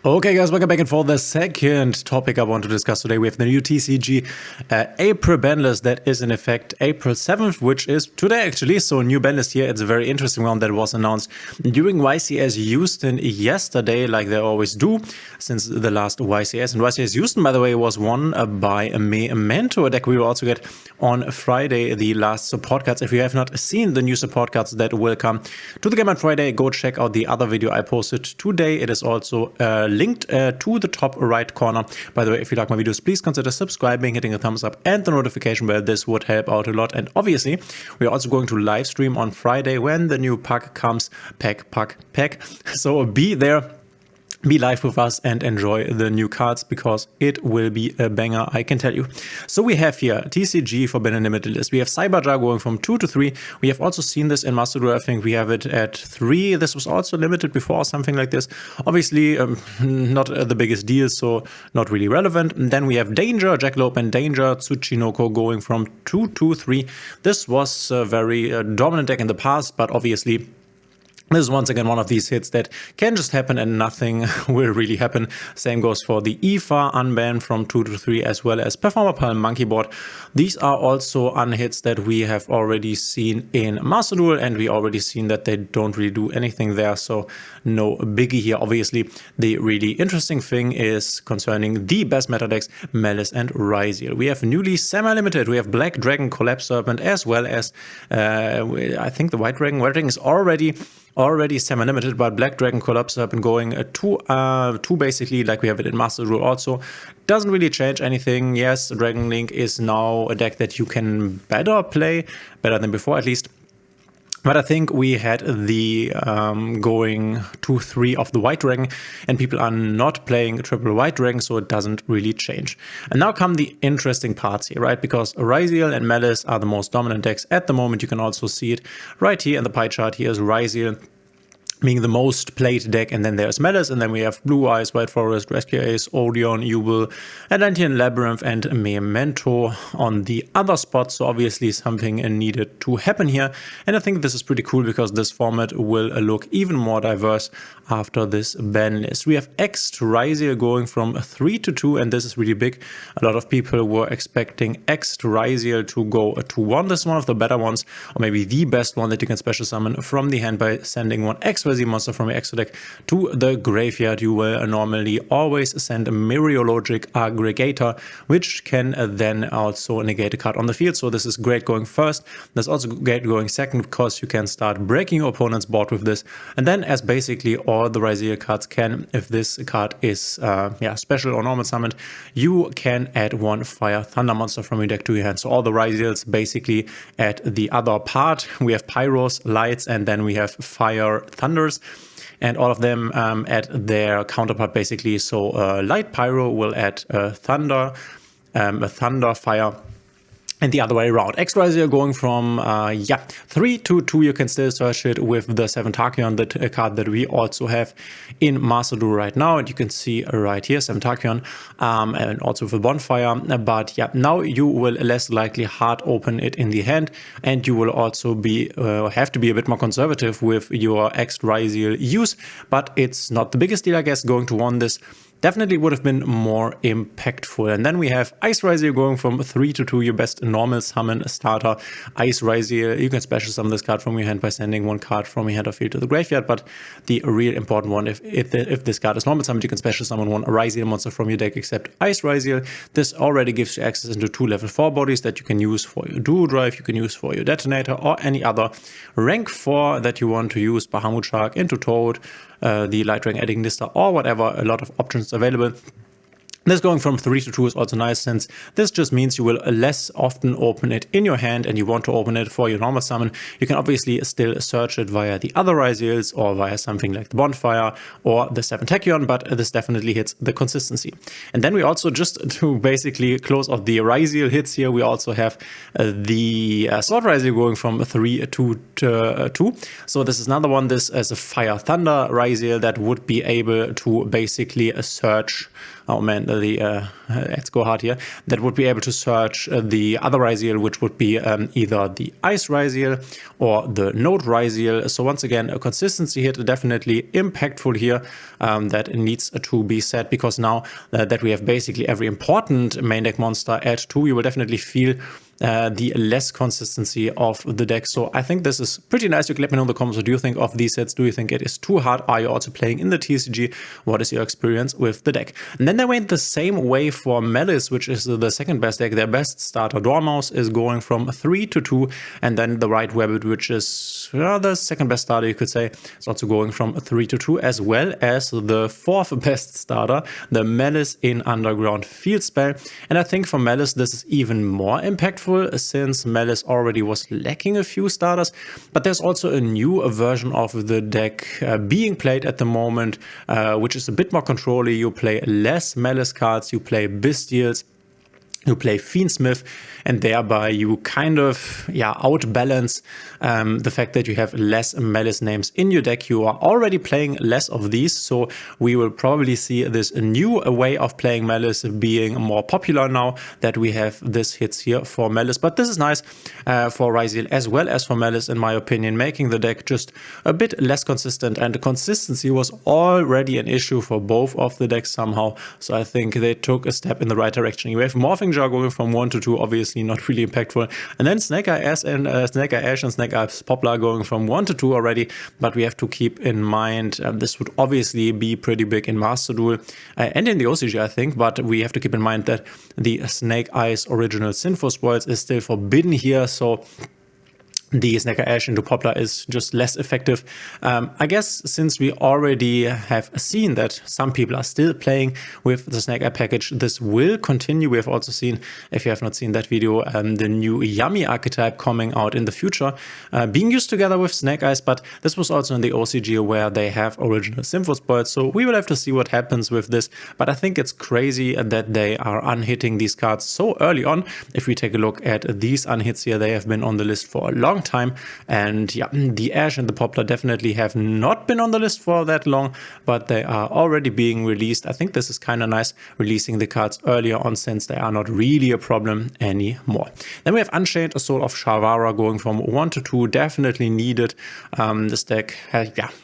Okay guys, welcome back, and for the second topic I want to discuss today, we have the new TCG April banlist that is in effect April 7th, which is today actually. So new banlist here. It's a very interesting one that was announced during YCS Houston yesterday, like they always do since the last YCS. And YCS Houston, by the way, was won by a Memento deck. We will also get on Friday the last support cards. If you have not seen the new support cards that will come to the game on Friday, go check out the other video I posted today. It is also linked to the top right corner. By the way, if you like my videos, please consider subscribing, hitting a thumbs up and the notification bell. This would help out a lot. And obviously, we are also going to live stream on Friday when the new pack comes. Pack. So be there. Be live with us and enjoy the new cards, because it will be a banger, I can tell you. So we have here TCG for Banner Limited List. We have Cyberjar going from 2 to 3. We have also seen this in Master Duel. I think we have it at 3. This was also limited before, something like this. Obviously, not the biggest deal, so not really relevant. And then we have Danger, Jackalope and Danger, Tsuchinoko going from 2 to 3. This was a very dominant deck in the past, but obviously this is once again one of these hits that can just happen and nothing will really happen. Same goes for the IFA unban from 2 to 3, as well as Performer Palm Monkey Board. These are also unhits that we have already seen in Master Duel, and we already seen that they don't really do anything there, so no biggie here. Obviously, the really interesting thing is concerning the best meta decks, Maliss and Ryzeal. We have newly semi-limited. We have Black Dragon, Collapse Serpent, as well as I think the White Dragon. White Dragon is already semi-limited, but Black Dragon Collapse Serpent going to basically like we have it in Master Duel also. Doesn't really change anything. Yes, Dragon Link is now a deck that you can better than before at least. But I think we had the going 2-3 of the White Dragon, and people are not playing a triple White Dragon, so it doesn't really change. And now come the interesting parts here, right? Because Ryzeal and Maliss are the most dominant decks at the moment. You can also see it right here in the pie chart. Here's Ryzeal being the most played deck, and then there's Maliss, and then we have Blue Eyes, White Forest, Rescue Ace, Odeon, yugioh, Atlantean Labyrinth, and Memento on the other spot. So obviously something needed to happen here, and I think this is pretty cool because this format will look even more diverse after this ban list. We have X Ryzeal going from 3 to 2, and this is really big. A lot of people were expecting X Ryzeal to go to 1. This is one of the better ones, or maybe the best one that you can special summon from the hand by sending one X monster from your extra deck to the graveyard. You will normally always send a Myriologic Aggregator, which can then also negate a card on the field. So this is great going first. That's also great going second, because you can start breaking your opponent's board with this. And then, as basically all the Ryzeal cards can, if this card is special or normal summoned, you can add one Fire Thunder monster from your deck to your hand. So all the Ryzeals basically at the other part. We have Pyros, Lights, and then we have Fire Thunder. And all of them add their counterpart basically. So Light Pyro will add Thunder, a Thunder Fire, and the other way around. X Ryzeal going from 3 to 2. You can still search it with the 7 Tachyon, the card that we also have in Master Duel right now. And you can see right here 7 Tachyon, and also with a Bonfire. But yeah, now you will less likely hard open it in the hand, and you will also be have to be a bit more conservative with your X Ryzeal use. But it's not the biggest deal, I guess. Going to 1 this definitely would have been more impactful. And then we have Ice Ryzeal going from 3 to 2, your best normal summon starter. Ice Ryzeal, you can special summon this card from your hand by sending one card from your hand or field to the graveyard. But the real important one, if this card is normal summoned, you can special summon one Ryzeal monster from your deck except Ice Ryzeal. This already gives you access into 2 level 4 bodies that you can use for your Duo Drive, you can use for your Detonator, or any other rank 4 that you want to use, Bahamut Shark into Toad, the Light Dragon adding Nista, or whatever. A lot of options available. This going from 3 to 2 is also nice, since this just means you will less often open it in your hand, and you want to open it for your normal summon. You can obviously still search it via the other Ryzeals or via something like the Bonfire or the 7 Tachyon, but this definitely hits the consistency. And then we also, just to basically close off the Ryzeal hits here, we also have the Sword Ryzeal going from 3 to 2. So this is another one. This is a Fire Thunder Ryzeal that would be able to basically search oh man, let's go hard here, that would be able to search the other Ryzeal, which would be either the Ice Ryzeal or the Note Ryzeal. So once again, a consistency hit, definitely impactful here, that needs to be said, because now that we have basically every important main deck monster at 2, you will definitely feel the less consistency of the deck. So I think this is pretty nice. You can let me know in the comments, what do you think of these sets? Do you think it is too hard? Are you also playing in the TCG? What is your experience with the deck? And then they went the same way for Maliss, which is the second best deck. Their best starter Dormouse is going from 3 to 2, and then the White Rabbit, which is the second best starter, you could say, is also going from 3 to 2, as well as the fourth best starter, the Maliss in Underground Field Spell. And I think for Maliss this is even more impactful, since Maliss already was lacking a few starters, but there's also a new version of the deck being played at the moment, which is a bit more controlly. You play less Maliss cards, you play Bestials, you play Fiendsmith, and thereby you kind of outbalance the fact that you have less Maliss names in your deck. You are already playing less of these, so we will probably see this new way of playing Maliss being more popular now that we have this hits here for Maliss. But this is nice for Ryzeal as well as for Maliss, in my opinion, making the deck just a bit less consistent, and the consistency was already an issue for both of the decks somehow. So I think they took a step in the right direction. You have Morphing Jar going from 1 to 2, obviously not really impactful, and then Snake Eye Ash and Snake Eye Poplar going from 1 to 2 already. But we have to keep in mind this would obviously be pretty big in Master Duel and in the OCG, I think, but we have to keep in mind that the Snake Eyes original Sinful Spoils is still forbidden here, so the Snake Eye Ash into Poplar is just less effective. I guess since we already have seen that some people are still playing with the Snake Eye package, this will continue. We have also seen, if you have not seen that video, the new Yummy archetype coming out in the future, being used together with Snake Eyes, but this was also in the OCG where they have original Sinful Spoils, so we will have to see what happens with this. But I think it's crazy that they are unhitting these cards so early on. If we take a look at these unhits here, they have been on the list for a long time, and yeah, the Ash and the Poplar definitely have not been on the list for that long, but they are already being released. I think this is kind of nice, releasing the cards earlier on, since they are not really a problem anymore. Then we have Unchained, a Soul of Shavara, going from 1 to 2, definitely needed. This deck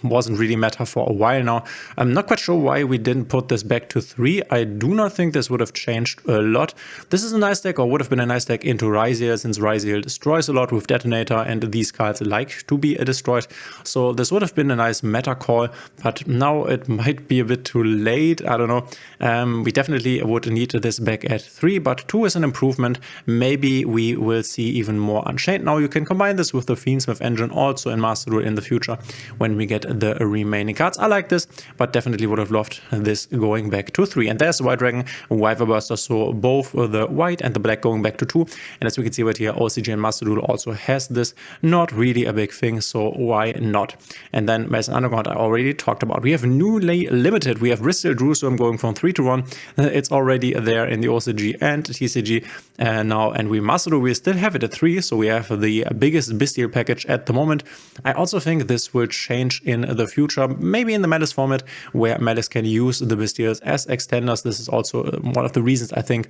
wasn't really meta for a while now. I'm not quite sure why we didn't put this back to 3. I do not think this would have changed a lot. This is a nice deck, or would have been a nice deck into Ryzeal, since Ryzeal destroys a lot with Detonator, and these cards like to be destroyed. So this would have been a nice meta call, but now it might be a bit too late. I don't know. We definitely would need this back at 3, but 2 is an improvement. Maybe we will see even more Unchained. Now you can combine this with the Fiendsmith engine also in Master Duel in the future when we get the remaining cards. I like this, but definitely would have loved this going back to 3. And there's the White Dragon, Wyver Burster, so both the white and the black going back to 2. And as we can see right here, OCG and Master Duel also has this. Not really a big thing, so why not? And then Maliss Underground I already talked about. We have newly limited. We have Ryzeal Jerusalem going from 3 to 1. It's already there in the OCG and TCG now, and we Master Duel, we still have it at 3, so we have the biggest Bestial package at the moment. I also think this will change in the future, maybe in the Maliss format, where Maliss can use the Bestials as extenders. This is also one of the reasons I think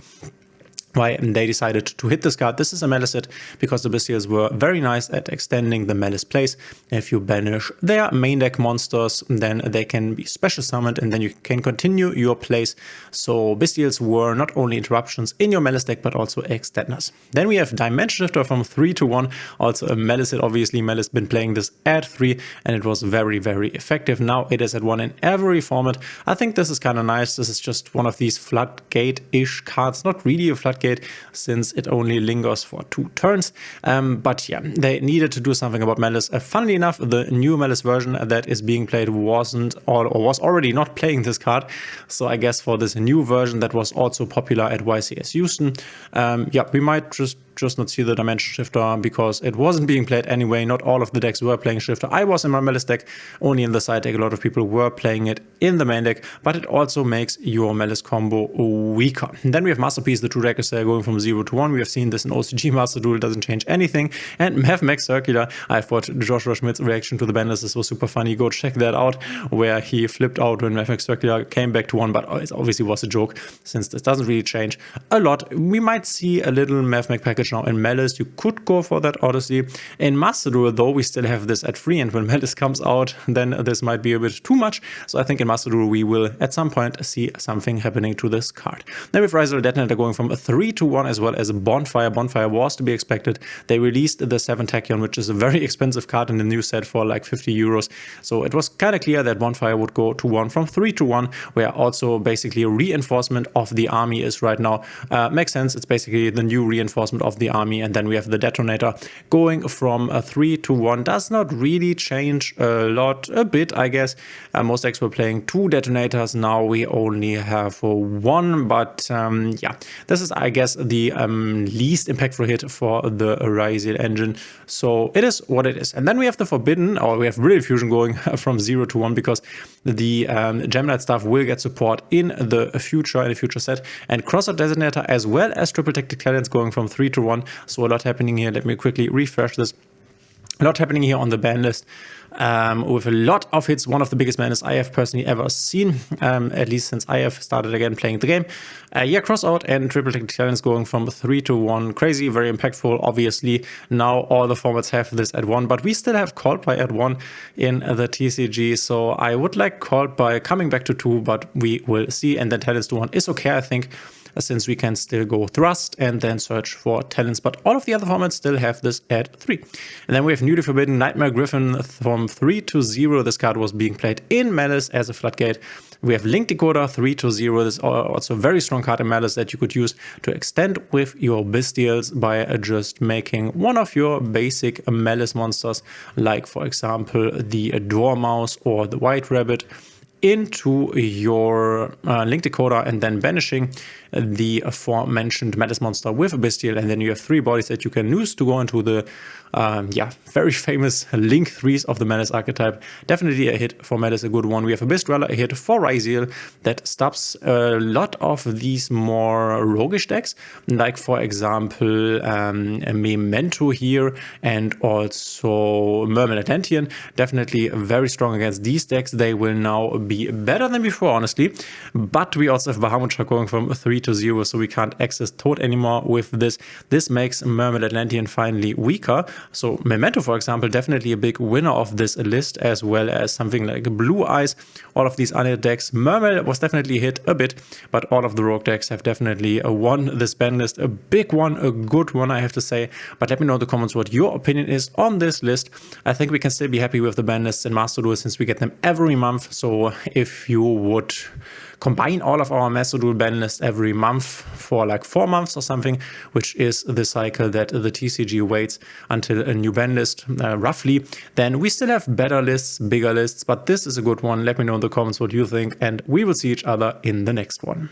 why they decided to hit this card. This is a Maliss set because the Bestials were very nice at extending the Maliss plays. If you banish their main deck monsters, then they can be special summoned, and then you can continue your plays. So Bestials were not only interruptions in your Maliss deck, but also extenders. Then we have Dimension Shifter from 3 to 1, also a Maliss set. Obviously, Maliss been playing this at 3, and it was very, very effective. Now it is at 1 in every format. I think this is kind of nice. This is just one of these floodgate-ish cards, not really a floodgate, since it only lingers for 2 turns. But yeah, they needed to do something about Maliss. Funnily enough, the new Maliss version that is being played was already not playing this card. So I guess for this new version that was also popular at YCS Houston, yeah, we might just just not see the Dimension Shifter because it wasn't being played anyway. Not all of the decks were playing Shifter. I was in my Maliss deck, only in the side deck. A lot of people were playing it in the main deck, but it also makes your Maliss combo weaker. And then we have Masterpiece, the 2 deck is going from 0 to 1. We have seen this in OCG Master Duel, doesn't change anything. And Mav Max Circular, I thought Joshua Schmidt's reaction to the Banlist, this was super funny. Go check that out, where he flipped out when Mav Max Circular came back to 1, but it obviously was a joke since this doesn't really change a lot. We might see a little Mav Max package now in Maliss. You could go for that, honestly. In Master Duel, though, we still have this at 3, and when Maliss comes out, then this might be a bit too much. So I think in Master Duel, we will at some point see something happening to this card. Then with Ryzeal Detonator going from 3 to 1, as well as Bonfire. Bonfire was to be expected. They released the 7 Tachyon, which is a very expensive card in the new set for like 50 euros. So it was kind of clear that Bonfire would go to 1 from 3 to 1, where also basically a reinforcement of the army is right now. Makes sense. It's basically the new reinforcement of the army. And then we have the Detonator going from 3 to 1. Does not really change a bit, I guess. Most decks were playing 2 Detonators. Now we only have 1, but yeah, this is, I guess, the least impactful hit for the Ryzeal engine. So it is what it is. And then we have the Forbidden, or we have Brilliant Fusion going from 0 to 1, because the Gemlight stuff will get support in the future set. And Crossout Designator as well as Triple Tactic Talents going from 3 to 1. So a lot happening here. Let me quickly refresh this. A lot happening here on the ban list, with a lot of hits. One of the biggest banners I have personally ever seen, at least since I have started again playing the game. Yeah, Crossout and Triple Tactic Talents going from 3 to 1. Crazy, very impactful. Obviously, now all the formats have this at 1, but we still have Called By at 1 in the TCG. So I would like Called By coming back to 2, but we will see. And then Talents to 1 is okay, I think, since we can still go Thrust and then search for Talents. But all of the other formats still have this at 3. And then we have Newly Forbidden Nightmare Griffin from 3 to 0. This card was being played in Maliss as a Floodgate. We have Link Decoder 3 to 0. This is also a very strong card in Maliss that you could use to extend with your Bestials by just making one of your basic Maliss monsters, like for example the Dormouse or the White Rabbit, into your Link Decoder and then banishing the aforementioned Maliss monster with a Bestial, and then you have 3 bodies that you can use to go into the very famous Link 3s of the Maliss archetype. Definitely a hit for Maliss, a good one. We have a Beast Dweller, a hit for Ryzeal that stops a lot of these more roguish decks, like for example Memento here, and also Merman Atlantean. Definitely very strong against these decks. They will now be better than before, honestly. But we also have Bahamut going from 3 to 0, so we can't access Toad anymore with this. This makes Merman Atlantean finally weaker. So Memento, for example, definitely a big winner of this list, as well as something like Blue Eyes. All of these unhit decks. Mermaid was definitely hit a bit, but all of the rogue decks have definitely won this ban list. A big one, a good one, I have to say. But let me know in the comments what your opinion is on this list. I think we can still be happy with the ban lists in Master Duel since we get them every month. So if you would combine all of our Master Duel ban list every month for like 4 months or something, which is the cycle that the TCG waits until a new ban list, roughly, then we still have better lists, bigger lists, but this is a good one. Let me know in the comments what you think, and we will see each other in the next one.